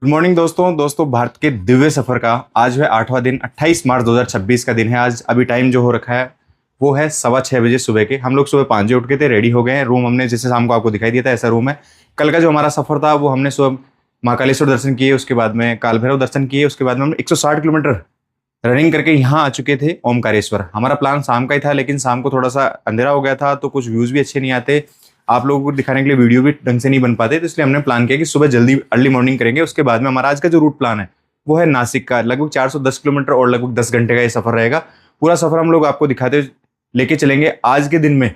Good morning दोस्तों भारत के दिव्य सफर का आज है 8वां दिन। 28 मार्च 2026 का दिन है आज। अभी टाइम जो हो रखा है वो है 6:15 बजे सुबह के। हम लोग सुबह 5 बजे उठ के थे, रेडी हो गए हैं। रूम हमने जैसे शाम को आपको दिखाई दिया था ऐसा रूम है। कल का जो हमारा सफर था वो हमने सुबह महाकालेश्वर दर्शन किए, उसके बाद में काल भैरव दर्शन किए, उसके बाद में हम 160 किलोमीटर रनिंग करके यहाँ आ चुके थे ओमकारेश्वर। हमारा प्लान शाम का ही था, लेकिन शाम को थोड़ा सा अंधेरा हो गया था तो कुछ व्यूज़ भी अच्छे नहीं आते, आप लोगों को दिखाने के लिए वीडियो भी ढंग से नहीं बन पाते, तो इसलिए हमने प्लान किया कि सुबह जल्दी अर्ली मॉर्निंग करेंगे। उसके बाद में हमारा आज का जो रूट प्लान है वो है नासिक का, लगभग 410 किलोमीटर और लगभग 10 घंटे का ये सफर रहेगा। पूरा सफर हम लोग आपको दिखाते लेके चलेंगे आज के दिन में।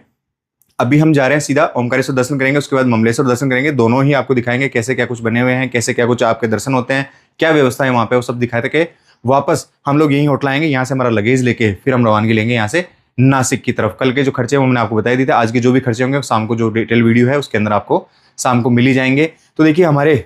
अभी हम जा रहे हैं सीधा ओमकारेश्वर दर्शन करेंगे, उसके बाद ममलेश्वर दर्शन करेंगे। दोनों ही आपको दिखाएंगे कैसे क्या कुछ बने हुए हैं, कैसे क्या कुछ आपके दर्शन होते हैं, क्या व्यवस्था है वहाँ पे, वो सब दिखाते के वापस हम लोग यहीं होटल आएंगे। यहाँ से हमारा लगेज लेके फिर हम रवानगी लेंगे यहाँ से नासिक की तरफ। कल के जो खर्चे वो मैंने आपको बता दिए थे। आज के जो भी खर्चे होंगे शाम को जो डिटेल वीडियो है उसके अंदर आपको शाम को मिल ही जाएंगे। तो देखिए हमारे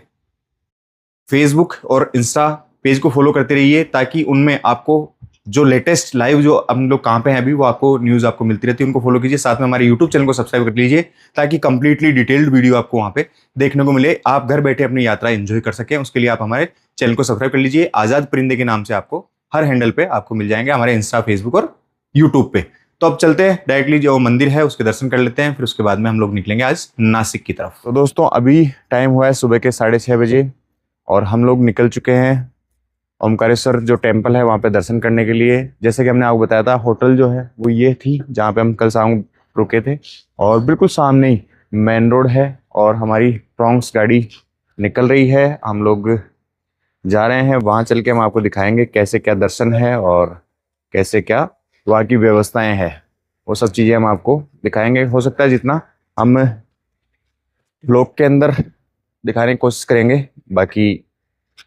फेसबुक और इंस्टा पेज को फॉलो करते रहिए, ताकि उनमें आपको जो लेटेस्ट लाइव जो हम लोग कहाँ पे हैं अभी वो आपको न्यूज़ आपको मिलती रहती है, उनको फॉलो कीजिए। साथ में हमारे यूट्यूब चैनल को सब्सक्राइब कर लीजिए, ताकि कंप्लीटली डिटेल्ड वीडियो आपको वहाँ पे देखने को मिले, आप घर बैठे अपनी यात्रा एंजॉय कर सकें। उसके लिए आप हमारे चैनल को सब्सक्राइब कर लीजिए। आज़ाद परिंदे के नाम से आपको हर हैंडल पे आपको मिल जाएंगे, हमारे इंस्टा, फेसबुक और यूट्यूब पे। तो अब चलते हैं डायरेक्टली जो मंदिर है उसके दर्शन कर लेते हैं, फिर उसके बाद में हम लोग निकलेंगे आज नासिक की तरफ। तो दोस्तों अभी टाइम हुआ है सुबह के 6:30 बजे और हम लोग निकल चुके हैं ओमकारेश्वर जो टेम्पल है वहाँ पे दर्शन करने के लिए। जैसे कि हमने आपको बताया था, होटल जो है वो ये थी जहाँ पे हम कल शाम रुके थे, और बिल्कुल सामने ही मेन रोड है और हमारी ट्रॉन्क्स गाड़ी निकल रही है। हम लोग जा रहे हैं, वहाँ चल के हम आपको दिखाएंगे कैसे क्या दर्शन है और कैसे क्या वहाँ की व्यवस्थाएं हैं, वो सब चीज़ें हम आपको दिखाएंगे। हो सकता है जितना हम ब्लॉग के अंदर दिखाने की कोशिश करेंगे, बाकी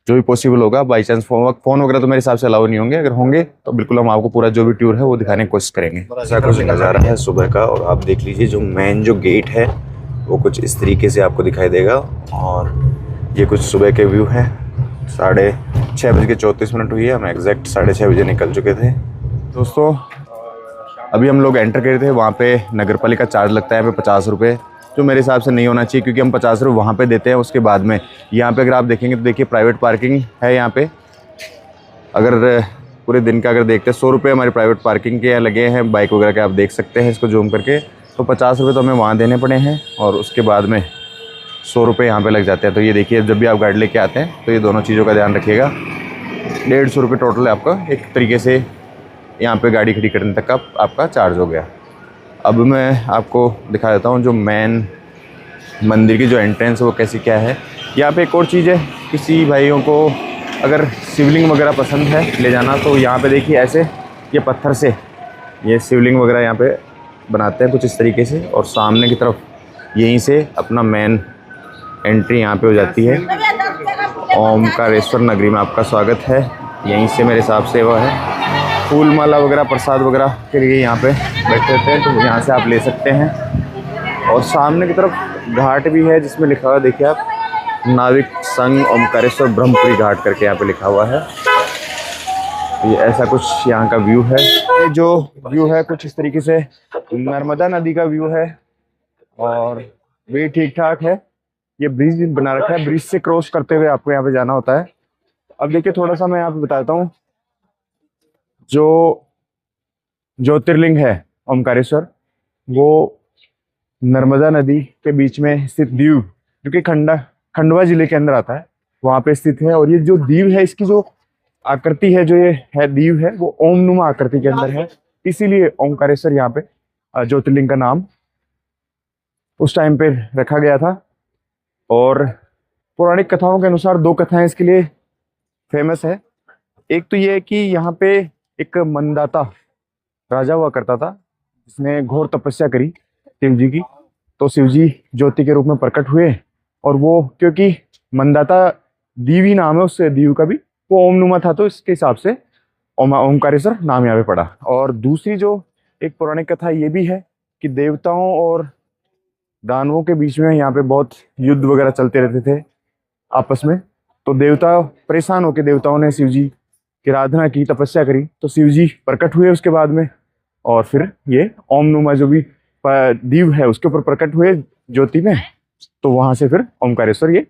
जो भी पॉसिबल होगा। बाई चांस फोन वगैरह तो मेरे हिसाब से अलाउ नहीं होंगे, अगर होंगे तो बिल्कुल हम आपको पूरा जो भी टूर है वो दिखाने की कोशिश करेंगे। ऐसा कुछ नज़ारा है सुबह का, और आप देख लीजिए जो मेन जो गेट है वो कुछ इस तरीके से आपको दिखाई देगा। और ये कुछ सुबह के व्यू हैं। 6:34 हुई है, हम एग्जैक्ट 6:30 बजे निकल चुके थे। दोस्तों अभी हम लोग एंटर करे थे, वहाँ पे नगर पालिका चार्ज लगता है यहाँ पे 50 रुपये, जो मेरे हिसाब से नहीं होना चाहिए, क्योंकि हम 50 रुपये वहाँ पे देते हैं। उसके बाद में यहाँ पे अगर आप देखेंगे तो देखिए प्राइवेट पार्किंग है यहाँ पे। अगर पूरे दिन का अगर देखते हैं 100 रुपये हमारी प्राइवेट पार्किंग के यहाँ लगे हैं, बाइक वगैरह के आप देख सकते हैं इसको जूम करके। तो 50 रुपये तो हमें वहाँ देने पड़े हैं, और उसके बाद में 100 रुपये यहाँ पर लग जाते हैं। तो ये देखिए जब भी आप गाड़ी लेके आते हैं तो ये दोनों चीज़ों का ध्यान रखिएगा। 150 रुपये टोटल आपका एक तरीके से यहाँ पे गाड़ी खड़ी करने तक का आपका चार्ज हो गया। अब मैं आपको दिखा देता हूँ जो मेन मंदिर की जो एंट्रेंस है वो कैसी क्या है। यहाँ पे एक और चीज़ है, किसी भाइयों को अगर शिवलिंग वगैरह पसंद है ले जाना, तो यहाँ पे देखिए ऐसे ये पत्थर से ये शिवलिंग वगैरह यहाँ पे बनाते हैं कुछ इस तरीके से, और सामने की तरफ यहीं से अपना मेन एंट्री यहाँ पे हो जाती है। ओमकारेश्वर नगरी में आपका स्वागत है। यहीं से मेरे हिसाब से वो है फूल माला वगैरह प्रसाद वगैरह के लिए यहाँ पे बैठे होते हैं, तो यहाँ से आप ले सकते हैं। और सामने की तरफ घाट भी है जिसमें लिखा हुआ देखिए आप, नाविक संघ ओमकारेश्वर ब्रह्मपुरी घाट करके यहाँ पे लिखा हुआ है। ये ऐसा कुछ यहाँ का व्यू है। ये जो व्यू है कुछ इस तरीके से नर्मदा नदी का व्यू है, और भी ठीक ठाक है। ये ब्रिज बना रखा है, ब्रिज से क्रॉस करते हुए आपको यहाँ पे जाना होता है। अब देखिए थोड़ा सा मैं यहाँ पे बताता हूँ, जो ज्योतिर्लिंग है ओमकारेश्वर वो नर्मदा नदी के बीच में स्थित दीव, जो कि खंडवा जिले के अंदर आता है, वहाँ पे स्थित है। और ये जो दीव है इसकी जो आकृति है, जो ये है दीव है, वो ओमनुमा आकृति के अंदर है, इसीलिए ओमकारेश्वर यहाँ पे ज्योतिर्लिंग का नाम उस टाइम पे रखा गया था। और पौराणिक कथाओं के अनुसार 2 कथाएं इसके लिए फेमस है। एक तो ये है कि यहाँ पे एक मंदाता राजा हुआ करता था, जिसने घोर तपस्या करी शिव जी की। तो शिव जी ज्योति के रूप में प्रकट हुए, और वो क्योंकि मंदाता दीव ही नाम है उससे दीव का भी, वो ओमनुमा था, तो इसके हिसाब से ओमकारेश्वर नाम यहाँ पे पड़ा। और दूसरी जो एक पौराणिक कथा ये भी है कि देवताओं और दानवों के बीच में यहाँ पे बहुत युद्ध वगैरह चलते रहते थे आपस में। तो देवता परेशान होकर देवताओं ने शिव जी की आराधना की, तपस्या करी, तो शिव जी प्रकट हुए उसके बाद में, और फिर ये ओमनुमा जो भी दीव है उसके ऊपर प्रकट हुए ज्योति में, तो वहां से फिर ओमकारेश्वर ये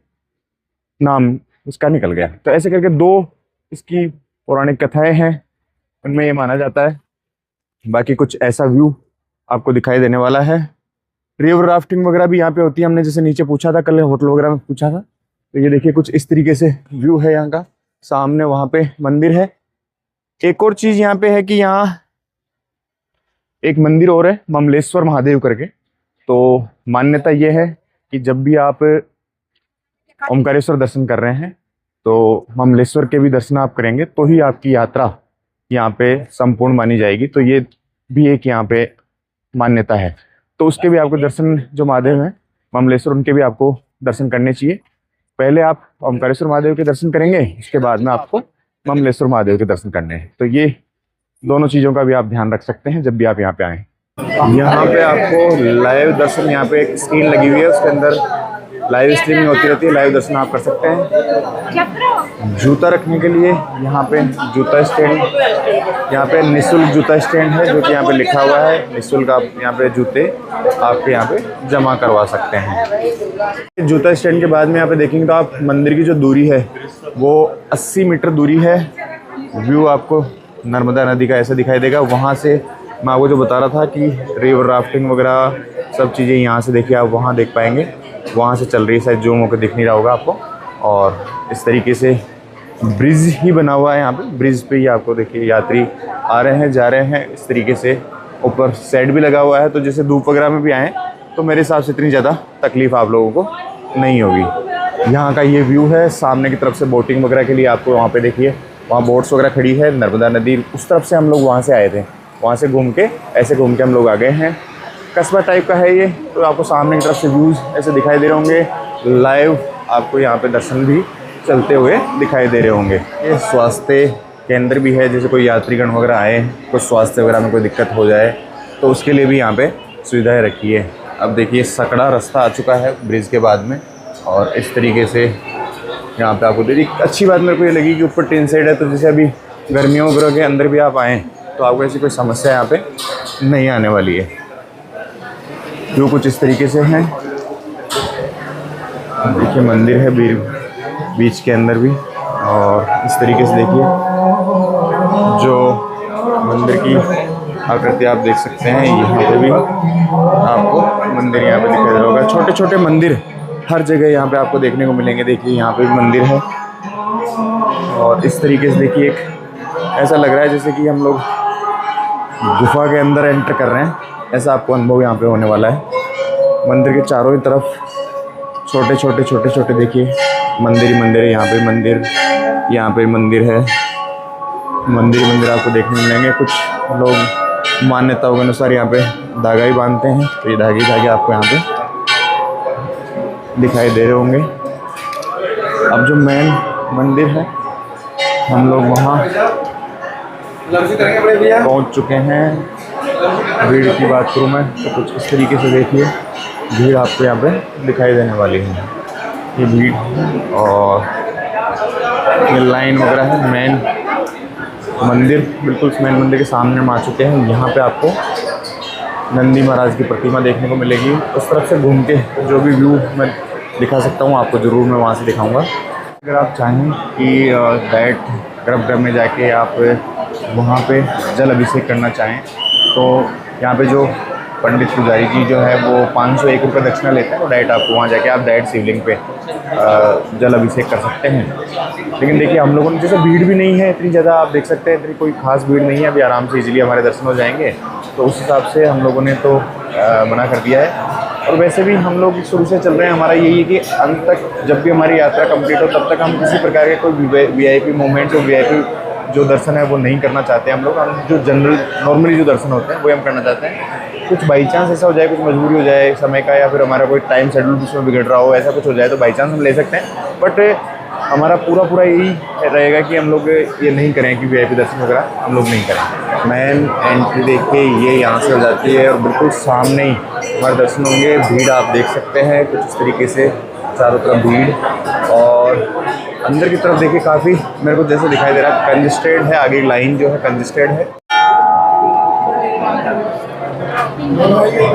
नाम उसका निकल गया। तो ऐसे करके 2 इसकी पौराणिक कथाएं हैं, उनमें ये माना जाता है। बाकी कुछ ऐसा व्यू आपको दिखाई देने वाला है। रिवर राफ्टिंग वगैरह भी यहाँ पे होती है, हमने जैसे नीचे पूछा था कल, होटल वगैरह में पूछा था। तो ये देखिए कुछ इस तरीके से व्यू है यहाँ का। सामने वहाँ पे मंदिर है। एक और चीज यहाँ पे है कि यहाँ एक मंदिर और है, ममलेश्वर महादेव करके। तो मान्यता ये है कि जब भी आप ओमकारेश्वर दर्शन कर रहे हैं तो ममलेश्वर के भी दर्शन आप करेंगे तो ही आपकी यात्रा यहाँ पे संपूर्ण मानी जाएगी। तो ये भी एक यहाँ पे मान्यता है। तो उसके भी आपको दर्शन, जो महादेव हैं ममलेश्वर, उनके भी आपको दर्शन करने चाहिए। पहले आप ओमकारेश्वर महादेव के दर्शन करेंगे, उसके बाद में आपको ममलेश्वर महादेव के दर्शन करने हैं। तो ये दोनों चीज़ों का भी आप ध्यान रख सकते हैं जब भी आप यहाँ पे आएँ। यहाँ पे आपको लाइव दर्शन, यहाँ पे एक स्क्रीन लगी हुई है, उसके अंदर लाइव स्ट्रीमिंग होती रहती है, लाइव दर्शन आप कर सकते हैं। जूता रखने के लिए यहाँ पे जूता स्टैंड, यहाँ पे निःशुल्क जूता स्टैंड है, जो कि यहाँ पे लिखा हुआ है निःशुल्क। आप यहाँ पे जूते आपके यहाँ पे जमा करवा सकते हैं। जूता स्टैंड के बाद में यहाँ पे देखेंगे तो आप मंदिर की जो दूरी है वो 80 मीटर दूरी है। व्यू आपको नर्मदा नदी का ऐसा दिखाई देगा। वहाँ से मैं आपको जो बता रहा था कि रिवर राफ्टिंग वगैरह सब चीज़ें यहाँ से देखिए आप वहाँ देख पाएंगे। वहाँ से चल रही है, शायद जूम होकर दिख नहीं रहा होगा आपको। और इस तरीके से ब्रिज ही बना हुआ है यहाँ पे। ब्रिज पे ही आपको देखिए यात्री आ रहे हैं, जा रहे हैं। इस तरीके से ऊपर शेड भी लगा हुआ है, तो जैसे धूप वगैरह में भी आएँ तो मेरे हिसाब से इतनी ज़्यादा तकलीफ़ आप लोगों को नहीं होगी। यहाँ का ये व्यू है। सामने की तरफ से बोटिंग वगैरह के लिए आपको वहाँ पे देखिए, वहाँ बोट्स वगैरह खड़ी है। नर्मदा नदी उस तरफ से हम लोग वहाँ से आए थे, वहाँ से घूम के ऐसे घूम के हम लोग आ गए हैं। कस्बा टाइप का है ये। तो आपको सामने की तरफ से व्यूज़ ऐसे दिखाई दे रहे होंगे। लाइव आपको यहाँ पे दर्शन भी चलते हुए दिखाई दे रहे होंगे। ये स्वास्थ्य केंद्र भी है, जैसे कोई यात्रीगण वगैरह आए, कुछ स्वास्थ्य वगैरह में कोई दिक्कत हो जाए तो उसके लिए भी यहाँ पे सुविधाएँ रखी है। अब देखिए सकड़ा रास्ता आ चुका है ब्रिज के बाद में, और इस तरीके से यहाँ पे आपको देखिए। अच्छी बात मेरे को ये लगी कि ऊपर टिन साइड है, तो जैसे अभी गर्मियों वगैरह के अंदर भी आप आएँ तो आपको ऐसी कोई समस्या यहाँ पे नहीं आने वाली है। जो कुछ इस तरीके से हैं। देखिए मंदिर है बीच के अंदर भी, और इस तरीके से देखिए जो मंदिर की आकृति आप देख सकते हैं। यहाँ पे भी आपको मंदिर यहाँ पे दिखाई दे रहा होगा। छोटे छोटे मंदिर हर जगह यहाँ पे आपको देखने को मिलेंगे। देखिए यहाँ पे भी मंदिर है, और इस तरीके से देखिए एक ऐसा लग रहा है जैसे कि हम लोग गुफा के अंदर एंटर कर रहे हैं, ऐसा आपको अनुभव यहाँ पे होने वाला है। मंदिर के चारों ही तरफ छोटे छोटे देखिए मंदिर ही मंदिर है। यहाँ पे मंदिर, यहाँ पे मंदिर है। मंदिर आपको देखने मिलेंगे। कुछ लोग मान्यताओं के अनुसार यहाँ पे धागा ही बांधते हैं, तो ये धागे आपको यहाँ पे दिखाई दे रहे होंगे। अब जो मेन मंदिर है, हम लोग वहाँ पहुँच चुके हैं। भीड़ की बात करूँ मैं तो कुछ इस तरीके से देखिए भीड़ आपको यहाँ पे दिखाई देने वाली है। ये भीड़ और ये लाइन वगैरह है। मेन मंदिर, बिल्कुल मेन मंदिर के सामने हम आ चुके हैं। यहाँ पे आपको नंदी महाराज की प्रतिमा देखने को मिलेगी। उस तरफ से घूम के जो भी व्यू मैं दिखा सकता हूँ आपको, ज़रूर मैं वहाँ से दिखाऊँगा। अगर आप चाहें कि डायरेक्ट गर्भगृह में जाके आप वहाँ पे जल अभिषेक करना चाहें तो यहाँ पे जो पंडित पुजारी जी जो है वो 501 रुपये दक्षिणा लेते हैं। तो डायरेक्ट आपको वहाँ जाके आप डायरेक्ट शिवलिंग पे जल अभिषेक कर सकते हैं। लेकिन देखिए हम लोगों ने, जैसे भीड़ भी नहीं है इतनी ज़्यादा, आप देख सकते हैं इतनी कोई खास भीड़ नहीं है। अभी आराम से इजीली हमारे दर्शन हो जाएंगे, तो उस हिसाब से हम लोगों ने तो मना कर दिया है। और वैसे भी हम लोग शुरू से चल रहे हैं, हमारा यही है कि अंत तक जब भी हमारी यात्रा कंप्लीट हो तब तक हम किसी प्रकार के कोई VIP मोमेंट और VIP जो दर्शन है वो नहीं करना चाहते हम लोग। हम जो जनरल नॉर्मली जो दर्शन होते हैं वो हम करना चाहते हैं। कुछ बाई चांस ऐसा हो जाए, कुछ मजबूरी हो जाए समय का, या फिर हमारा कोई टाइम शेड्यूल उसमें बिगड़ रहा हो, ऐसा कुछ हो जाए तो बाई चांस हम ले सकते हैं। बट हमारा पूरा यही रहेगा कि हम लोग ये नहीं करें कि VIP दर्शन वगैरह हम लोग नहीं करें। मेन एंट्री देखिए ये यहाँ से हो जाती है, और बिल्कुल सामने ही हमारे दर्शन होंगे। भीड़ आप देख सकते हैं कुछ इस तरीके से, चारों तरफ भीड़। और अंदर की तरफ देखिए काफ़ी मेरे को जैसे दिखाई दे रहा है कंजेस्टेड है। आगे लाइन जो है कंजेस्टेड है।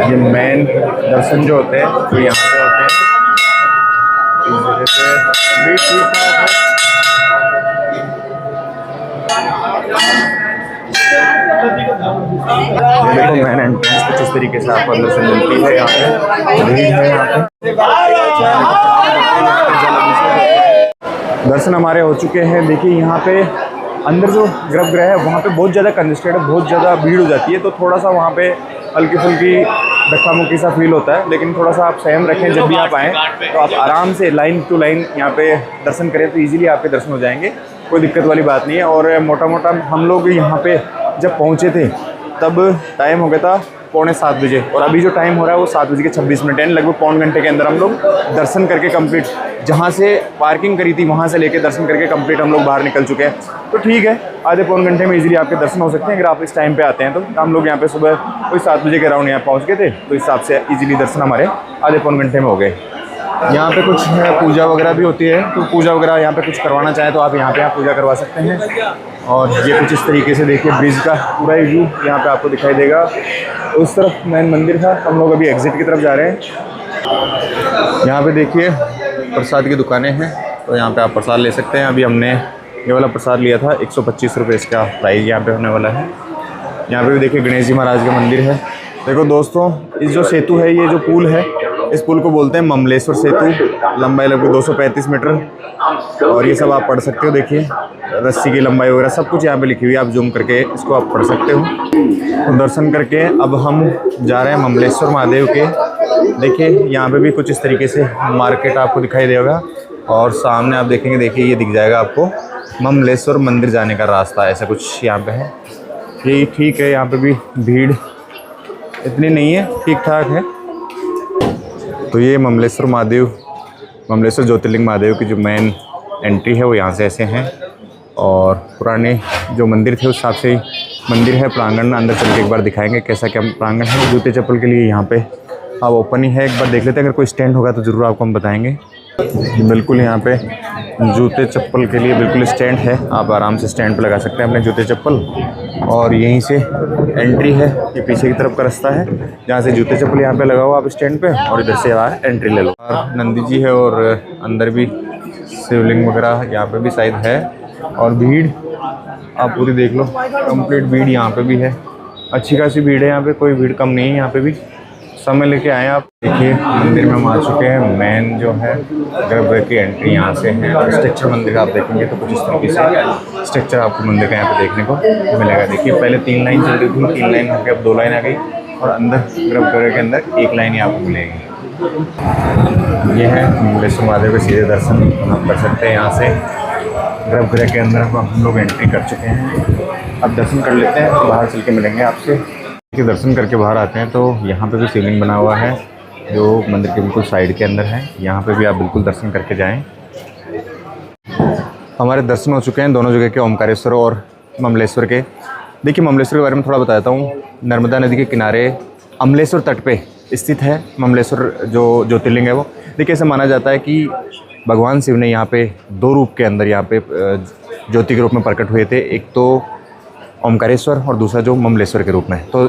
ये मेन दर्शन जो होते हैं वो यहाँ पे होते हैं। इस जगह पे भी ठीक ठाक है। ये देखो मैन एंट्रेंस कुछ इस तरीके से आपको अंदर से मिलती है। यहाँ पे दर्शन हमारे हो चुके हैं। देखिए यहाँ पे अंदर जो गर्भगृह है वहाँ पे बहुत ज़्यादा कंजेस्टेड है, बहुत ज़्यादा भीड़ हो जाती है, तो थोड़ा सा वहाँ पे हल्की फुल्की धक्का मुक्की सा फील होता है। लेकिन थोड़ा सा आप संयम रखें, जब भी आप आएँ तो आप आराम से लाइन टू लाइन यहाँ पे दर्शन करें तो ईजिली आपके दर्शन हो जाएंगे, कोई दिक्कत वाली बात नहीं है। और मोटा मोटा हम लोग यहाँ पे जब पहुँचे थे तब टाइम हो गया था 6:45 बजे, और अभी जो टाइम हो रहा है वो 7:26 यानी लगभग पौन घंटे के अंदर हम लोग दर्शन करके कंप्लीट, जहाँ से पार्किंग करी थी वहाँ से लेके दर्शन करके कंप्लीट हम लोग बाहर निकल चुके हैं। तो ठीक है, आधे पौन घंटे में इजीली आपके दर्शन हो सकते हैं अगर आप इस टाइम पे आते हैं। तो हम लोग यहाँ पे सुबह कोई 7 बजे के अराउंड यहाँ पहुँच गए थे, तो इस हिसाब से इजीली दर्शन हमारे आधे पौन घंटे में हो गए। यहाँ पे कुछ पूजा वगैरह भी होती है, तो पूजा वगैरह यहाँ पे कुछ करवाना चाहें तो आप यहाँ पे पूजा करवा सकते हैं। और ये कुछ इस तरीके से देखिए ब्रिज का पूरा व्यू यहाँ पे आपको दिखाई देगा। उस तरफ मेन मंदिर था, हम लोग अभी एग्जिट की तरफ जा रहे हैं। यहाँ पे देखिए प्रसाद की दुकानें हैं, तो यहाँ पे आप प्रसाद ले सकते हैं। अभी हमने ये वाला प्रसाद लिया था, 125 रुपये इसका प्राइस यहाँ पे होने वाला है। यहाँ पे भी देखिए गणेश जी महाराज का मंदिर है। देखो दोस्तों, इस जो सेतु है, ये जो पुल है, इस पुल को बोलते हैं ममलेश्वर सेतु। लंबाई लगभग 235 मीटर, और ये सब आप पढ़ सकते हो। देखिए रस्सी की लंबाई वगैरह सब कुछ यहाँ पे लिखी हुई है, आप जूम करके इसको आप पढ़ सकते हो। तो दर्शन करके अब हम जा रहे हैं ममलेश्वर महादेव के। देखिए यहाँ पे भी कुछ इस तरीके से मार्केट आपको दिखाई देगा, और सामने आप देखेंगे, देखिए ये दिख जाएगा आपको ममलेश्वर मंदिर जाने का रास्ता, ऐसा कुछ यहाँ पे है। ये ठीक है, यहाँ पे भी भीड़ इतनी नहीं है, ठीक ठाक है। तो ये ममलेश्वर महादेव, ममलेश्वर ज्योतिर्लिंग महादेव की जो मेन एंट्री है वो यहाँ से ऐसे हैं, और पुराने जो मंदिर थे उस हिसाब से मंदिर है। प्रांगण अंदर चल के एक बार दिखाएंगे कैसा क्या प्रांगण है। जूते चप्पल के लिए यहाँ पे अब ओपन ही है, एक बार देख लेते हैं। अगर कोई स्टैंड होगा तो ज़रूर आपको हम बताएंगे। बिल्कुल यहाँ पे जूते चप्पल के लिए बिल्कुल स्टैंड है, आप आराम से स्टैंड पे लगा सकते हैं अपने जूते चप्पल। और यहीं से एंट्री है, ये पीछे की तरफ का रास्ता है जहाँ से जूते चप्पल यहाँ पे लगा हुआ आप स्टैंड पे, और इधर से आप एंट्री ले लो। और नंदी जी है, और अंदर भी शिवलिंग वगैरह यहाँ पे भी शायद है। और भीड़ आप पूरी देख लो, कंप्लीट भीड़ यहाँ पे भी है, अच्छी खासी भीड़ है यहाँ पे, कोई भीड़ कम नहीं है। यहाँ पे भी समय लेके आए आप। देखिए मंदिर में हम आ चुके हैं। मेन जो है गर्भगृह की एंट्री यहाँ से है, और स्ट्रक्चर मंदिर का आप देखेंगे तो कुछ इस तरीके से स्ट्रक्चर आपको मंदिर का यहाँ पे देखने को मिलेगा। देखिए पहले 3 लाइन चल रही थी, 3 लाइन होकर अब 2 लाइन आ गई, और अंदर गर्भगृह के अंदर 1 लाइन ही आपको मिलेगी। ये है ममलेश्वर महादेव के सीधे दर्शन हम कर सकते हैं यहाँ से। गर्भगृह के अंदर हम लोग एंट्री कर चुके हैं, अब दर्शन कर लेते हैं, बाहर चल के मिलेंगे आपसे। के दर्शन करके बाहर आते हैं तो यहाँ पे भी शिवलिंग बना हुआ है जो मंदिर के बिल्कुल साइड के अंदर है, यहाँ पे भी आप बिल्कुल दर्शन करके जाएं। हमारे दर्शन हो चुके हैं दोनों जगह के, ओमकारेश्वर और ममलेश्वर के। देखिए ममलेश्वर के बारे में थोड़ा बताता हूँ। नर्मदा नदी के किनारे अमलेश्वर तट पे स्थित है ममलेश्वर जो ज्योतिर्लिंग है वो। देखिए ऐसा माना जाता है कि भगवान शिव ने यहाँ पे 2 रूप के अंदर यहाँ पे ज्योति के रूप में प्रकट हुए थे, एक तो ओमकारेश्वर और दूसरा जो ममलेश्वर के रूप में। तो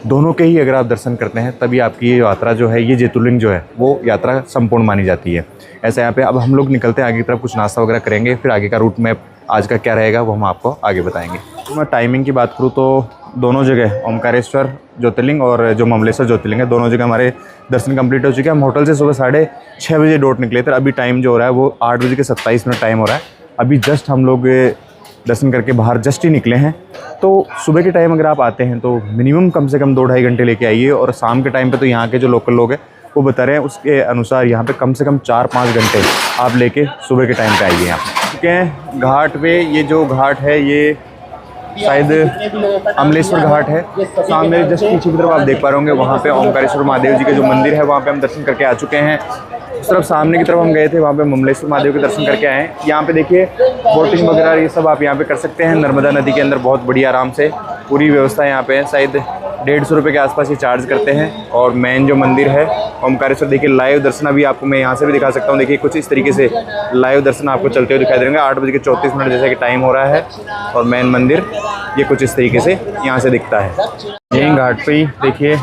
दोनों के ही अगर आप दर्शन करते हैं तभी आपकी ये यात्रा जो है, ये ज्योतिर्लिंग जो है वो यात्रा संपूर्ण मानी जाती है। ऐसा यहाँ पे अब हम लोग निकलते हैं आगे की तरफ, कुछ नाश्ता वगैरह करेंगे, फिर आगे का रूट मैप आज का क्या रहेगा वो हम आपको आगे बताएंगे। तो मैं टाइमिंग की बात करूँ तो दोनों जगह ओमकारेश्वर ज्योतिर्लिंग और जो ममलेश्वर ज्योतिर्लिंग है, दोनों जगह हमारे दर्शन कंप्लीट हो चुके हैं। हम होटल से सुबह 6:30 बजे डोट निकले थे, अभी टाइम जो हो रहा है वो 8:27 टाइम हो रहा है। अभी जस्ट हम लोग दर्शन करके बाहर जस्ट ही निकले हैं। तो सुबह के टाइम अगर आप आते हैं तो मिनिमम कम से कम 2-2.5 घंटे लेके आइए, और शाम के टाइम पे तो यहाँ के जो लोकल लोग हैं वो बता रहे हैं उसके अनुसार यहाँ पे कम से कम 4-5 घंटे आप लेके सुबह के टाइम पे आइए यहाँ पे। ठीक है, घाट पे ये जो घाट है ये शायद अमलेश्वर घाट है। सामने जस्ट पीछे की तरफ आप देख पा रहे होंगे, वहाँ पे ओमकारेश्वर महादेव जी के जो मंदिर है वहाँ पे हम दर्शन करके आ चुके हैं। उस तरफ सामने की तरफ हम गए थे, वहाँ पे ममलेश्वर महादेव के दर्शन करके आए हैं। यहाँ पे देखिए बोटिंग वगैरह ये सब आप यहाँ पे कर सकते हैं। नर्मदा नदी के अंदर बहुत बढ़िया आराम से पूरी व्यवस्था यहाँ पे है। शायद 150 रुपये के आसपास ये चार्ज करते हैं। और मेन जो मंदिर है ओमकारेश्वर, देखिए लाइव दर्शन अभी आपको मैं यहाँ से भी दिखा सकता हूँ। देखिए कुछ इस तरीके से लाइव दर्शन आपको चलते हुए दिखाई देंगे। 8:34 जैसा कि टाइम हो रहा है, और मेन मंदिर ये कुछ इस तरीके से यहाँ से दिखता है। यहीं घाट पे ही देखिए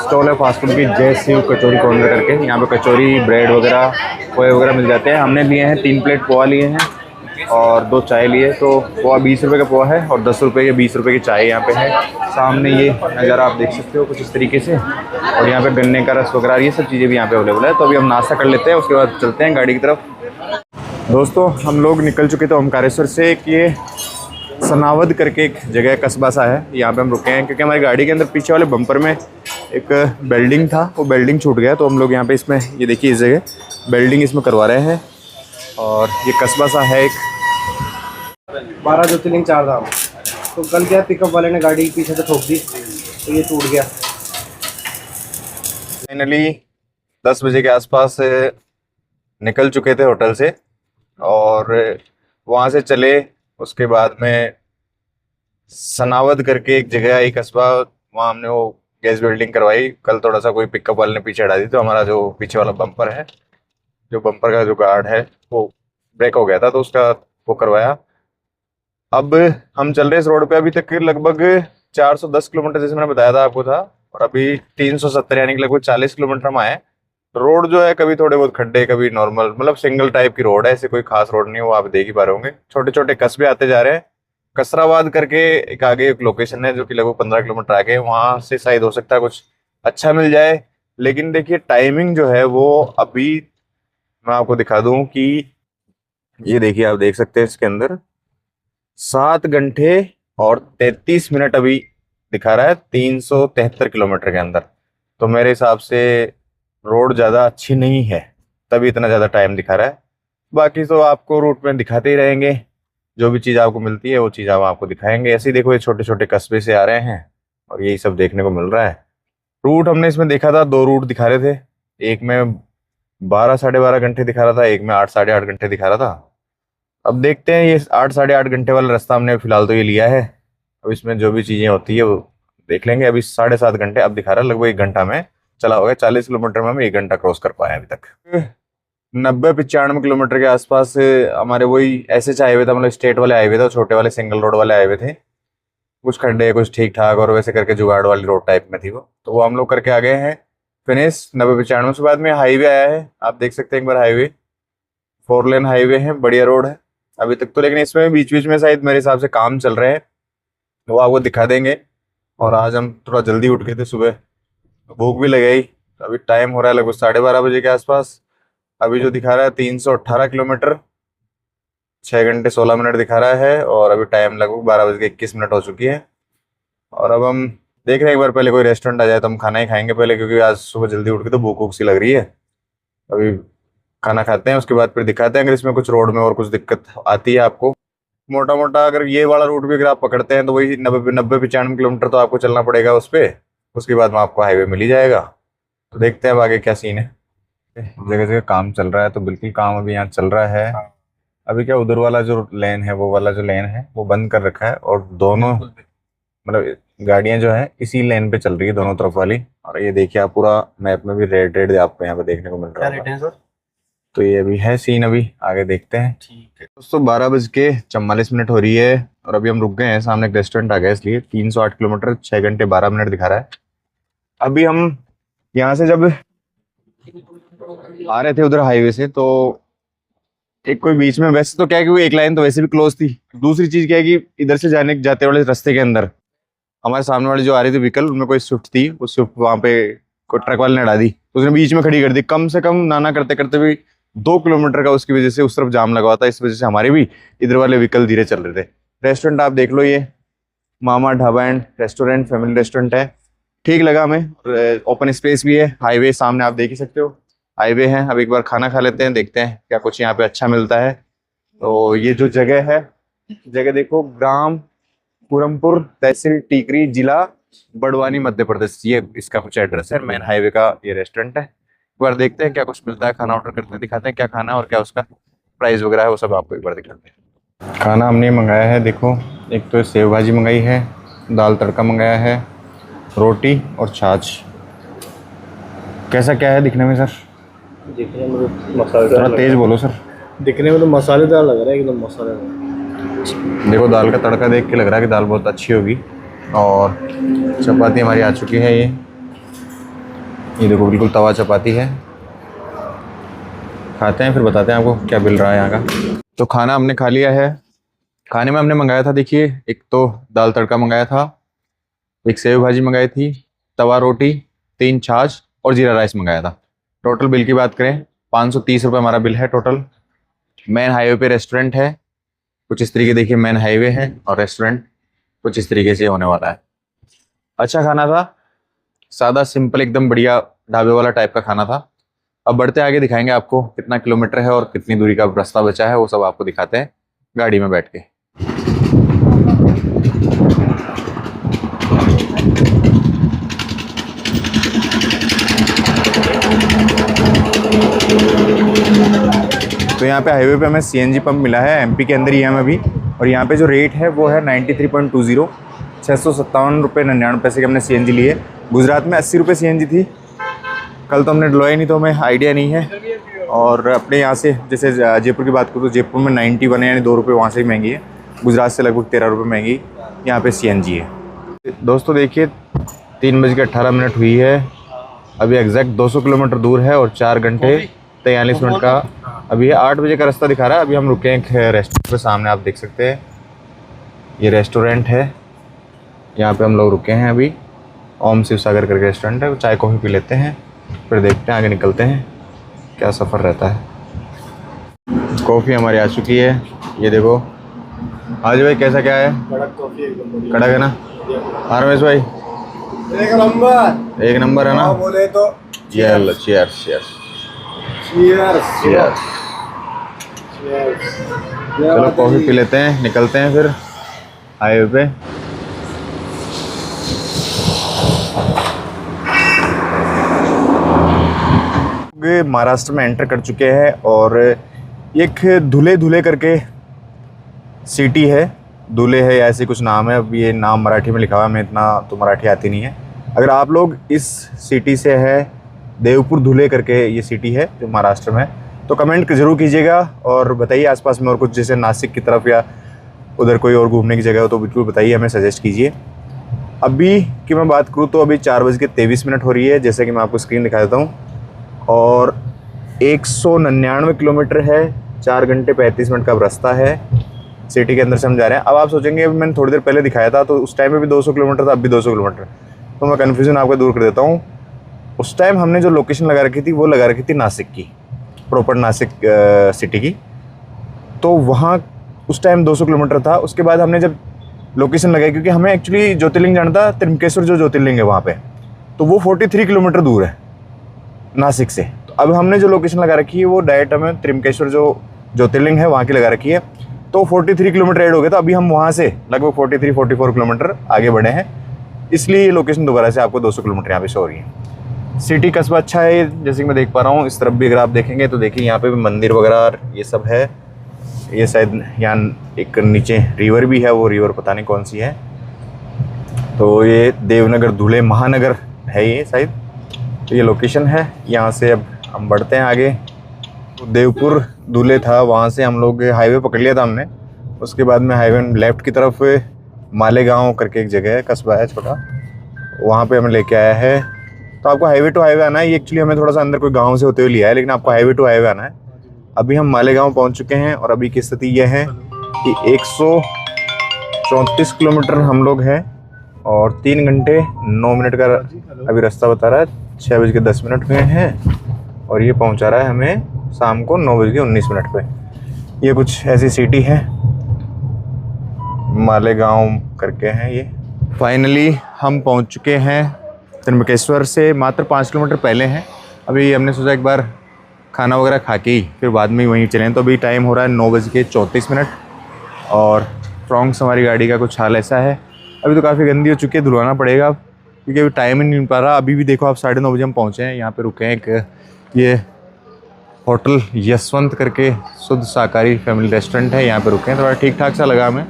स्टॉल है फास्ट फूड की, जय शिव कचौरी कॉर्नर करके। यहाँ पे कचौरी, ब्रेड वगैरह, पोहे वगैरह मिल जाते हैं। हमने लिए हैं 3 प्लेट पोहा लिए हैं और 2 चाय लिए। तो पोहा 20 रुपये का पोहा है और 10 रुपये के 20 रुपये की चाय यहाँ पे है। सामने ये नज़ारा आप देख सकते हो कुछ इस तरीके से। और यहाँ पे गन्ने का रस वगैरह ये सब चीज़ें भी यहाँ पे अवेलेबल है। तो अभी हम नाश्ता कर लेते हैं, उसके बाद चलते हैं गाड़ी की तरफ। दोस्तों हम लोग निकल चुके थे ओमकारेश्वर से। कि ये सनावद करके एक जगह कस्बा सा है, यहाँ पे हम रुके हैं क्योंकि हमारी गाड़ी के अंदर पीछे वाले बम्पर में एक बेल्डिंग था, वो बेल्डिंग छूट गया। तो हम लोग यहाँ पे इसमें ये देखिए इस जगह बेल्डिंग इसमें करवा रहे हैं। और ये कस्बा सा है एक। 12 ज्योतिर्लिंग 4 धाम। तो कल क्या पिकअप वाले ने गाड़ी पीछे से ठोक दी तो ये टूट गया। फाइनली 10 बजे के आसपास निकल चुके थे होटल से और वहाँ से चले। उसके बाद में सनावद करके एक जगह आई कस्बा, वहाँ हमने वो गैस वेल्डिंग करवाई। कल थोड़ा सा कोई पिकअप वाले ने पीछे हटा दी, तो हमारा जो पीछे वाला बम्पर है, जो बम्पर का जो गार्ड है वो ब्रेक हो गया था, तो उसका वो करवाया। अब हम चल रहे इस रोड पे अभी तक लगभग 410 किलोमीटर जैसे मैंने बताया था आपको था, और अभी 370 यानी कि लगभग 40 किलोमीटर हम आए। रोड जो है कभी थोड़े बहुत खड्डे, कभी नॉर्मल, मतलब सिंगल टाइप की रोड है, ऐसे कोई खास रोड नहीं है, वो आप देख ही पा रहे होंगे। छोटे छोटे कस्बे आते जा रहे हैं। कसराबाद करके एक आगे एक लोकेशन है जो कि लगभग 15 किलोमीटर आगे, वहां से शायद हो सकता है कुछ अच्छा मिल जाए। लेकिन देखिए टाइमिंग जो है वो अभी मैं आपको दिखा दूं कि ये देखिए, आप देख सकते हैं इसके अंदर 7 घंटे और 33 मिनट अभी दिखा रहा है 373 किलोमीटर के अंदर। तो मेरे हिसाब से रोड ज़्यादा अच्छी नहीं है, तभी इतना ज़्यादा टाइम दिखा रहा है। बाकी तो आपको रूट में दिखाते ही रहेंगे, जो भी चीज़ आपको मिलती है वो चीज़ हम आपको दिखाएंगे। ऐसे ही देखो ये छोटे छोटे कस्बे से आ रहे हैं और यही सब देखने को मिल रहा है। रूट हमने इसमें देखा था, 2 रूट दिखा रहे थे। एक में 12 साढ़े 12 घंटे दिखा रहा था, एक में 8 साढ़े 8 घंटे दिखा रहा था। अब देखते हैं, ये 8 साढ़े 8 घंटे वाला रास्ता हमने फिलहाल तो ये लिया है। अब इसमें जो भी चीज़ें होती है वो देख लेंगे। अभी 7.5 घंटे अब दिखा रहा है, लगभग 1 घंटा में चला होगा। 40 किलोमीटर में हम 1 घंटा क्रॉस कर पाए अभी तक। 90-95 किलोमीटर के आसपास हमारे वही SH हाईवे था, मतलब स्टेट वाले हाईवे था, छोटे वाले सिंगल रोड वाले हाईवे थे। कुछ खड्डे कुछ ठीक ठाक और वैसे करके जुगाड़ वाली रोड टाइप में थी वो, तो वो हम लोग करके आ गए हैं फिनिश। 90-95 से बाद में हाईवे आया है, आप देख सकते हैं एक बार हाईवे, 4 लेन हाईवे है, बढ़िया रोड है अभी तक तो। लेकिन इसमें बीच बीच में शायद मेरे हिसाब से काम चल रहे हैं, वो आपको दिखा देंगे। और आज हम थोड़ा जल्दी उठ गए थे सुबह, भूख भी लग गई। अभी टाइम हो रहा है लगभग 12:30 बजे के आसपास। अभी जो दिखा रहा है 318 किलोमीटर, 6 घंटे 16 मिनट दिखा रहा है। और अभी टाइम लगभग 12:21 हो चुकी है। और अब हम देख रहे हैं एक बार पहले कोई रेस्टोरेंट आ जाए तो हम खाना ही खाएंगे पहले, क्योंकि आज सुबह जल्दी उठ के तो भूख सी लग रही है। अभी खाना खाते हैं, उसके बाद फिर दिखाते हैं अगर इसमें कुछ रोड में और कुछ दिक्कत आती है आपको। मोटा मोटा अगर ये वाला रूट भी अगर आप पकड़ते हैं तो वही 90-95 किलोमीटर तो आपको चलना पड़ेगा उस पर। उसके बाद में आपको हाईवे मिल ही जाएगा। तो देखते हैं अब आगे क्या सीन है। जगह जगह काम चल रहा है, तो बिल्कुल काम अभी यहाँ चल रहा है। अभी क्या उधर वाला जो लेन है, वो वाला जो लेन है वो बंद कर रखा है, और दोनों मतलब गाड़ियां जो है इसी लेन पे चल रही है, दोनों तरफ वाली। और ये देखिए आप पूरा मैप में भी रेड रेड आपको यहाँ पे देखने को मिल रहा है। तो ये अभी है सीन, अभी आगे देखते हैं। ठीक है दोस्तों, 12:44 हो रही है और अभी हम रुक गए हैं, सामने एक रेस्टोरेंट आ गया, इसलिए 308 किलोमीटर 6 घंटे 12 मिनट दिखा रहा है। अभी हम यहाँ से जब आ रहे थे उधर हाईवे से, तो एक कोई बीच में, वैसे तो क्या है कि वो एक लाइन तो वैसे भी क्लोज थी। दूसरी चीज क्या है कि इधर से जाते वाले रास्ते के अंदर हमारे सामने वाली जो आ रही थी व्हीकल, उनमें कोई स्विफ्ट थी, उस स्विफ्ट वहाँ पे कोई ट्रक वाले ने हटा दी, तो उसने बीच में खड़ी कर दी। कम से कम नाना करते करते भी 2 किलोमीटर का उसकी वजह से उस तरफ जाम लगा हुआ था। इस वजह से हमारे भी इधर वाले व्हीकल धीरे चल रहे थे। रेस्टोरेंट आप देख लो, ये Mama Dhaba and restaurant, family restaurant है, ठीक लगा हमें। ओपन स्पेस भी है, हाईवे सामने आप देख ही सकते हो, हाईवे है। अब एक बार खाना खा लेते हैं, देखते हैं क्या कुछ यहाँ पे अच्छा मिलता है। तो ये जो जगह है, जगह देखो, ग्राम पूरमपुर, तहसील टीकरी, जिला बड़वानी, मध्य प्रदेश, ये इसका कुछ एड्रेस है। मेन हाईवे का ये रेस्टोरेंट है। एक बार देखते हैं क्या कुछ मिलता है, खाना ऑर्डर करते हैं, दिखाते हैं क्या खाना और क्या उसका प्राइस वगैरह है, वो सब आपको एक बार दिखाते हैं। खाना हमने मंगाया है, देखो, एक तो सेव भाजी मंगाई है, दाल तड़का मंगाया है, रोटी और छाछ। कैसा क्या है दिखने में सर? दिखने में तो मसालेदार, थोड़ा तेज बोलो सर। दिखने में तो मसालेदार लग रहा है, एकदम मसालेदार। देखो दाल का तड़का देख के लग रहा है कि दाल बहुत अच्छी होगी। और चपाती हमारी आ चुकी है, ये ये देखो बिल्कुल तवा चपाती है। खाते हैं फिर बताते हैं आपको क्या मिल रहा है यहाँ का। तो खाना हमने खा लिया है। खाने में हमने मंगाया था, देखिए, एक तो दाल तड़का मंगाया था, एक सेव भाजी मंगाई थी, तवा रोटी, 3 छाछ और जीरा राइस मंगाया था। टोटल बिल की बात करें 530 रुपये हमारा बिल है टोटल। मेन हाईवे पे रेस्टोरेंट है कुछ इस तरीके, देखिए मेन हाईवे है और रेस्टोरेंट कुछ इस तरीके से होने वाला है। अच्छा खाना था, सादा सिंपल एकदम बढ़िया ढाबे वाला टाइप का खाना था। अब बढ़ते आगे, दिखाएंगे आपको कितना किलोमीटर है और कितनी दूरी का रास्ता बचा है, वो सब आपको दिखाते हैं गाड़ी में बैठ के। तो यहाँ पे हाईवे पे हमें सीएनजी पंप मिला है, एमपी के अंदर ही है हम अभी, और यहाँ पे जो रेट है वो है 93.20, 657 रुपये 99 पैसे के हमने सीएनजी लिए। गुजरात में 80 रुपये सीएनजी थी, कल तो हमने डलवाई नहीं तो हमें आइडिया नहीं है। और अपने यहाँ से जैसे जयपुर की बात करूँ तो जयपुर में 91 है, यानी 2 रुपये वहाँ से ही महंगी है। गुजरात से लगभग 13 रुपये महंगी यहाँ पे सीएनजी है। दोस्तों देखिए 3:18 हुई है, अभी एग्जैक्ट 200 किलोमीटर दूर है और 4 घंटे 43 मिनट का अभी है। 8 बजे का रास्ता दिखा रहा है। अभी हम रुके हैं रेस्टोरेंट पे, सामने आप देख सकते हैं ये रेस्टोरेंट है, यहाँ पे हम लोग रुके हैं अभी। ओम शिव सागर करके रेस्टोरेंट है, चाय कॉफ़ी पी लेते हैं फिर देखते हैं आगे निकलते हैं क्या सफ़र रहता है। कॉफ़ी हमारी आ चुकी है, ये देखो। आज भाई कैसा क्या है? कड़क कॉफी एकदम बढ़िया। कड़क है ना? हाँ रमेश भाई एक नंबर है ना? बोले तो चीयर्स चीयर्स चीयर्स चीयर्स। चलो कॉफ़ी पी लेते हैं, निकलते हैं फिर हाईवे पे। महाराष्ट्र में एंटर कर चुके हैं और एक धुले धुले करके सिटी है, धुले है या ऐसे कुछ नाम है। अब ये नाम मराठी में लिखा हुआ है, हमें इतना तो मराठी आती नहीं है। अगर आप लोग इस सिटी से है, देवपुर धुले करके ये सिटी है जो महाराष्ट्र में, तो कमेंट ज़रूर कीजिएगा और बताइए आसपास में और कुछ जैसे नासिक की तरफ या उधर कोई और घूमने की जगह हो तो बिल्कुल बताइए, हमें सजेस्ट कीजिए। अभी की मैं बात करूँ तो अभी 4:23 हो रही है, जैसे कि मैं आपको स्क्रीन दिखा देता हूँ, और 199 किलोमीटर है, 4 घंटे 35 मिनट का रास्ता है। सिटी के अंदर से हम जा रहे हैं। अब आप सोचेंगे मैंने थोड़ी देर पहले दिखाया था तो उस टाइम में भी 200 किलोमीटर था, अब भी 200 किलोमीटर, तो मैं कन्फ्यूज़न आपका दूर कर देता हूँ। उस टाइम हमने जो लोकेशन लगा रखी थी वो लगा रखी थी नासिक की, प्रॉपर नासिक सिटी की, तो वहाँ उस टाइम 200 किलोमीटर था। उसके बाद हमने जब लोकेशन लगाई, क्योंकि हमें एक्चुअली ज्योतिर्लिंग जाना था, त्रिमकेश्वर जो ज्योतिर्लिंग है वहाँ पे, तो वो 43 किलोमीटर दूर है नासिक से। तो अब हमने जो लोकेशन लगा रखी है वो डायरेक्ट हमें त्रिमकेश्वर जो ज्योतिर्लिंग है वहाँ की लगा रखी है, तो 43 किलोमीटर ऐड हो गया। तो अभी हम वहाँ से लगभग 44 किलोमीटर आगे बढ़े हैं, इसलिए ये लोकेशन दोबारा से आपको 200 किलोमीटर यहाँ पे शो हो रही है। सिटी कस्बा अच्छा है, जैसे कि मैं देख पा रहा हूँ। इस तरफ भी अगर आप देखेंगे तो देखिए यहाँ पे भी मंदिर वगैरह ये सब है। ये शायद यहाँ एक नीचे रिवर भी है, वो रिवर पता नहीं कौन सी है। तो ये देवनगर धुले महानगर है ये शायद, तो ये लोकेशन है। यहाँ से अब हम बढ़ते हैं आगे। तो देवपुर धुले था, वहाँ से हम लोग हाईवे पकड़ लिया था हमने। उसके बाद में हाईवे लेफ़्ट की तरफ मालेगांव करके एक जगह है, कस्बा है छोटा, वहाँ पे हमें लेके आया है। तो आपको हाईवे टू हाईवे आना है। ये एक्चुअली हमें थोड़ा सा अंदर कोई गांव से होते हुए लिया है, लेकिन आपको हाईवे टू हाईवे आना है। अभी हम मालेगांव पहुँच चुके हैं और अभी की स्थिति ये है कि 134 किलोमीटर हम लोग हैं और 3 घंटे 9 मिनट का अभी रास्ता बता रहा है। 6:10 हुए हैं और ये पहुंचा रहा है हमें शाम को 9:19 पे। ये कुछ ऐसी सिटी है, मालेगांव करके हैं ये। फाइनली हम पहुंच चुके हैं त्रिमकेश्वर से मात्र 5 किलोमीटर पहले हैं। अभी हमने सोचा एक बार खाना वगैरह खा के ही फिर बाद में ही वहीं चलें। तो अभी टाइम हो रहा है 9:34 और फ्रॉन्क्स हमारी गाड़ी का कुछ हाल ऐसा है, अभी तो काफ़ी गंदी हो चुकी है, धुलवाना पड़ेगा क्योंकि अभी टाइम ही नहीं मिल पा रहा। अभी भी देखो आप 9:30 बजे हम पहुँचे हैं, यहाँ पे रुके हैं। एक ये होटल यशवंत करके शुद्ध शाकाहारी फैमिली रेस्टोरेंट है, यहाँ पे रुके हैं। थोड़ा ठीक ठाक सा लगा हमें,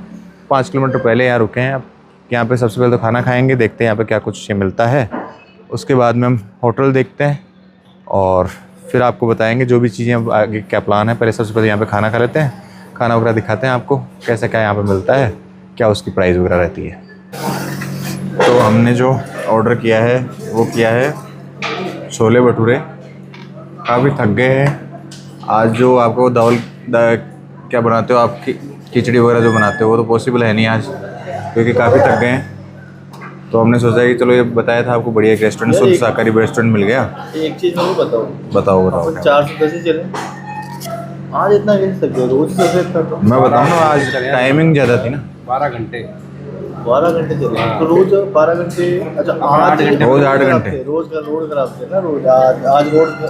5 किलोमीटर पहले यहाँ रुके हैं। अब यहाँ पे सबसे पहले तो खाना खाएंगे, देखते हैं यहाँ पे क्या कुछ मिलता है। उसके बाद में हम होटल देखते हैं और फिर आपको बताएंगे जो भी चीज़ें अब आगे क्या प्लान है। पहले सबसे पहले यहाँ पे खाना खा लेते हैं, खाना वगैरह दिखाते हैं आपको कैसा क्या यहाँ पे मिलता है, क्या उसकी प्राइस वगैरह रहती है। तो हमने जो ऑर्डर किया है वो किया है छोले भटूरे काफ़ी थक गए हैं आज। जो आपको क्या बनाते हो आप, खिचड़ी वगैरह जो बनाते हो वो तो पॉसिबल है नहीं आज, क्योंकि काफ़ी थक गए हैं। तो हमने सोचा कि चलो, ये बताया था आपको बढ़िया एक रेस्टोरेंट, शुद्ध शाकाहारी रेस्टोरेंट मिल गया। एक चीज़ मैं बताओ बताओ बताओ। 410 ही चले आज, इतना कैसे सकते हो? रोज सबसे इतना तो मैं बताऊँ ना, आज टाइमिंग ज़्यादा थी ना, 12 घंटे 12 घंटे चले तो रोज 12 घंटे। अच्छा, 8 घंटे रोज 8 घंटे। रोज का रोड खराब थे ना, रोज आज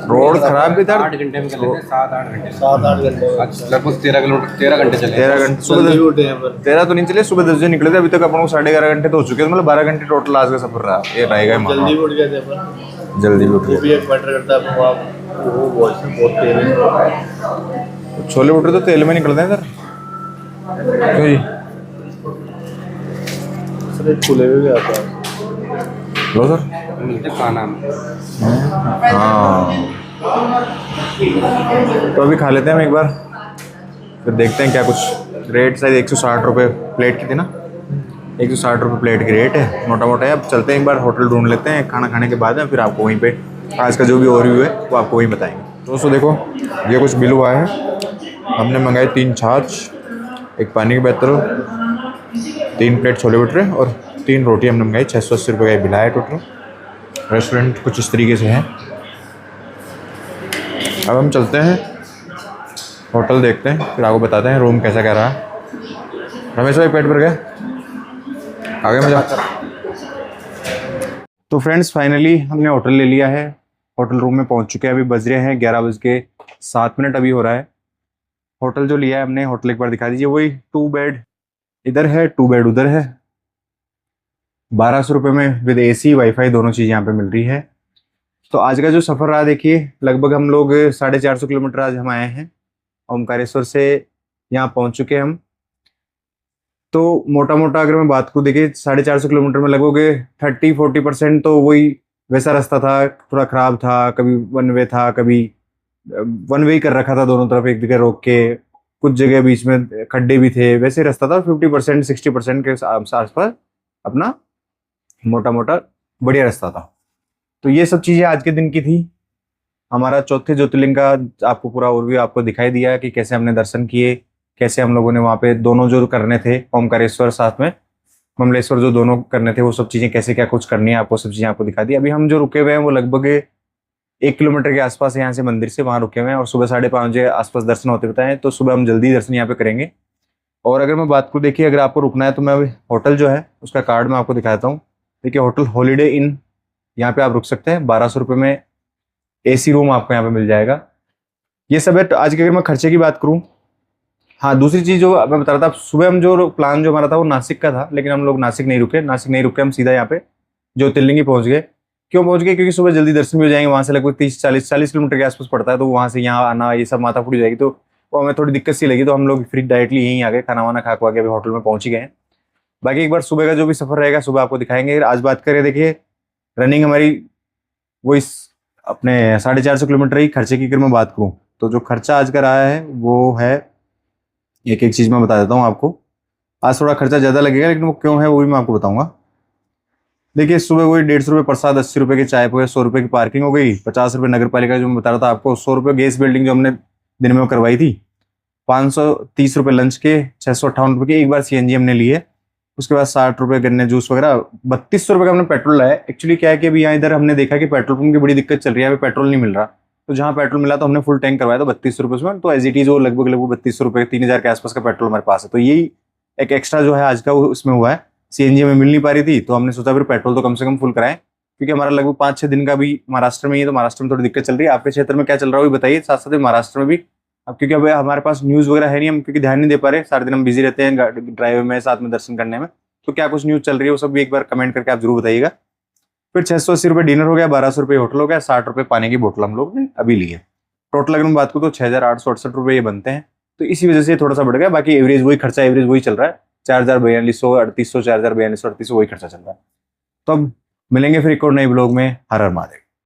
रोड खराब भी था। 8 घंटे में कर लेते हैं, 7-8 घंटे 7-8 घंटे आज लगभग 13 किलोमीटर 13 घंटे चले 13 घंटे सुबह जल्दी उठे हैं पर 13 तो नहीं चले, सुबह 10 बजे निकले थे, अभी तक अपन को 11:30 घंटे तो हो चुके हैं। मतलब 12 घंटे टोटल आज का सफर रहा। ये रहेगा जल्दी उठ गए थे पर जल्दी भी उठ वो गए। भी एक मैटर करता है। वो बहुत तेल है। छोले भटूरे तो तेल में निकलते हैं सर, क्यों जी? सर एक खुले हुए आता है। लो सर। मिलते खाना में। हाँ, तो अभी खा लेते हैं हम एक बार, फिर देखते हैं क्या कुछ। रेट शायद 160 रुपये प्लेट की थी ना, 160 रुपये प्लेट की रेट है मोटा मोटा है। अब चलते हैं एक बार होटल ढूंढ लेते हैं, खाना खाने के बाद में फिर आपको वहीं पे आज का जो भी ओवरव्यू है वो आपको वहीं बताएंगे। दोस्तों देखो, ये कुछ बिल हुआ है। हमने मंगाए 3 छाछ, एक पानी की बोतल, 3 प्लेट छोले भटूरे और 3 रोटी हमने मंगाई। 680 रुपये का बिल आया टोटल। रेस्टोरेंट कुछ इस तरीके से है। अब हम चलते हैं होटल, देखते हैं, फिर आपको बताते हैं रूम कैसा क्या रहा। रमेश भाई पेट भर गया, आगे मजा। तो फ्रेंड्स फाइनली हमने होटल ले लिया है, होटल रूम में पहुंच चुके हैं। अभी बज रहे हैं 11:07 अभी हो रहा है। होटल जो लिया है हमने, होटल एक बार दिखा दीजिए। वही 2 बेड इधर है, 2 बेड उधर है। 1200 रुपये में विद AC वाईफाई दोनों चीज़ यहाँ पे मिल रही है। तो आज का जो सफ़र रहा देखिए, लगभग हम लोग 450 किलोमीटर आज हम आए हैं। ओमकारेश्वर से यहाँ पहुँच चुके हैं हम। तो मोटा मोटा अगर मैं बात को देखिए, 450 किलोमीटर में लगभग 30-40% तो वही वैसा रास्ता था, थोड़ा ख़राब था। कभी वन वे था, कभी वन वे ही कर रखा था दोनों तरफ एक जगह रोक के, कुछ जगह बीच में खड्डे भी थे, वैसे रास्ता था। 50% 60% के आसपास अपना मोटा मोटा बढ़िया रास्ता था। तो ये सब चीज़ें आज के दिन की थी। हमारा चौथे ज्योतिर्लिंग का आपको पूरा ओवरव्यू आपको दिखाई दिया कि कैसे हमने दर्शन किए, कैसे हम लोगों ने वहाँ पे दोनों जो करने थे, ओमकारेश्वर साथ में ममलेश्वर जो दोनों करने थे, वो सब चीज़ें कैसे क्या कुछ करनी है आपको, सब चीज़ें आपको दिखा दी। अभी हम जो रुके हुए हैं वो लगभग 1 किलोमीटर के आसपास यहाँ से मंदिर से वहाँ रुके हुए हैं, और सुबह 5:30 बजे आसपास दर्शन होते बताए। तो सुबह हम जल्दी दर्शन यहाँ पे करेंगे। और अगर मैं बात को देखिए, अगर आपको रुकना है तो मैं अभी होटल जो है उसका कार्ड मैं आपको दिखाता हूँ। देखिए, होटल हॉलीडे इन, यहाँ पे आप रुक सकते हैं। 1200 रुपये में AC रूम आपको यहाँ पे मिल जाएगा। ये सब है। तो आज के अगर मैं खर्चे की बात करूँ, हाँ दूसरी चीज़ जो मैं बता रहा था, सुबह हम जो प्लान जो हमारा था वो नासिक का था, लेकिन हम लोग नासिक नहीं रुके, हम सीधा यहाँ पे ज्योतिर्लिंग ही पहुँच गए। क्यों पहुँच गए? क्योंकि सुबह जल्दी दर्शन भी हो जाएंगे। वहाँ से लगभग 30-40 किलोमीटर के आसपास पड़ता है, तो वहाँ से यहाँ आना ये सब माथा फूट जाएगी, तो वो हमें थोड़ी दिक्कत सी लगी। तो हम लोग फिर डायरेक्टली यहीं आ गए, खाना वाना खा के अभी होटल में पहुँच ही गए हैं। बाकी एक बार सुबह का जो भी सफ़र रहेगा सुबह आपको दिखाएंगे। आज बात करें, देखिए रनिंग हमारी वो इस अपने 450 किलोमीटर ही। खर्चे की अगर मैं बात करूँ तो जो खर्चा आज का रहा है वो है, एक एक चीज़ मैं बता देता हूँ आपको। आज थोड़ा खर्चा ज़्यादा लगेगा, लेकिन वो क्यों है वो भी मैं आपको बताऊँगा। देखिए, सुबह वही 150 रुपये प्रसाद, 80 रुपये की चाय हो गए, 100 रुपये की पार्किंग हो गई, 50 रुपये नगर पालिका जो मैं बता रहा था आपको, 100 रुपये गैस बिल्डिंग जो हमने दिन में करवाई थी, 530 रुपये लंच के, 658 रुपये की एक बार CNG हमने लिए। उसके बाद 60 रुपये गन्ने जूस वगैरह, 3200 रुपये का हमने पेट्रोल लाया। एक्चुअली क्या है कि अभी यहाँ इधर हमने देखा कि पेट्रोल पंप की बड़ी दिक्कत चल रही है, अभी पेट्रोल नहीं मिल रहा। तो जहाँ पेट्रोल मिला तो हमने फुल टैंक करवाया था 3200 रुपये में। तो एज इट इज़ वो लगभग 3200 रुपये, 3000 के आसपास का पेट्रोल हमारे पास है। तो यही एक एक्स्ट्रा जो है आज का वो उसमें हुआ है। CNG में मिल नहीं पा रही थी, तो हमने सोचा फिर पेट्रोल तो कम से कम फुल कराएं, क्योंकि हमारा लगभग 5-6 दिन का भी महाराष्ट्र में ही है। तो महाराष्ट्र में थोड़ी दिक्कत चल रही है। आपके क्षेत्र में क्या चल रहा है वो भी बताइए, साथ साथ महाराष्ट्र में भी। अब क्योंकि अब हमारे पास न्यूज़ वगैरह है नहीं, हम क्योंकि ध्यान नहीं दे पा रहे, सारे दिन हम बिजी रहते हैं ड्राइव में, साथ में दर्शन करने में। तो क्या कुछ न्यूज़ चल रही है वो सब भी एक बार कमेंट करके आप जरूर बताइएगा। फिर 680 रुपये डिनर हो गया, 1200 रुपये होटल हो गया, 60 रुपये पानी की बोतल हम लोग ने अभी ली है। टोटल अगर मैं बात करूँ तो 6868 रुपये ये बनते हैं। तो इसी वजह से थोड़ा सा बढ़ गया। बाकी एवरेज वही खर्चा, एवरेज वही चल रहा है, 4000 3800 4000 3800 वही खर्चा चल रहा है। तो अब मिलेंगे फिर एक और नए ब्लॉग में। हर हर महादेव।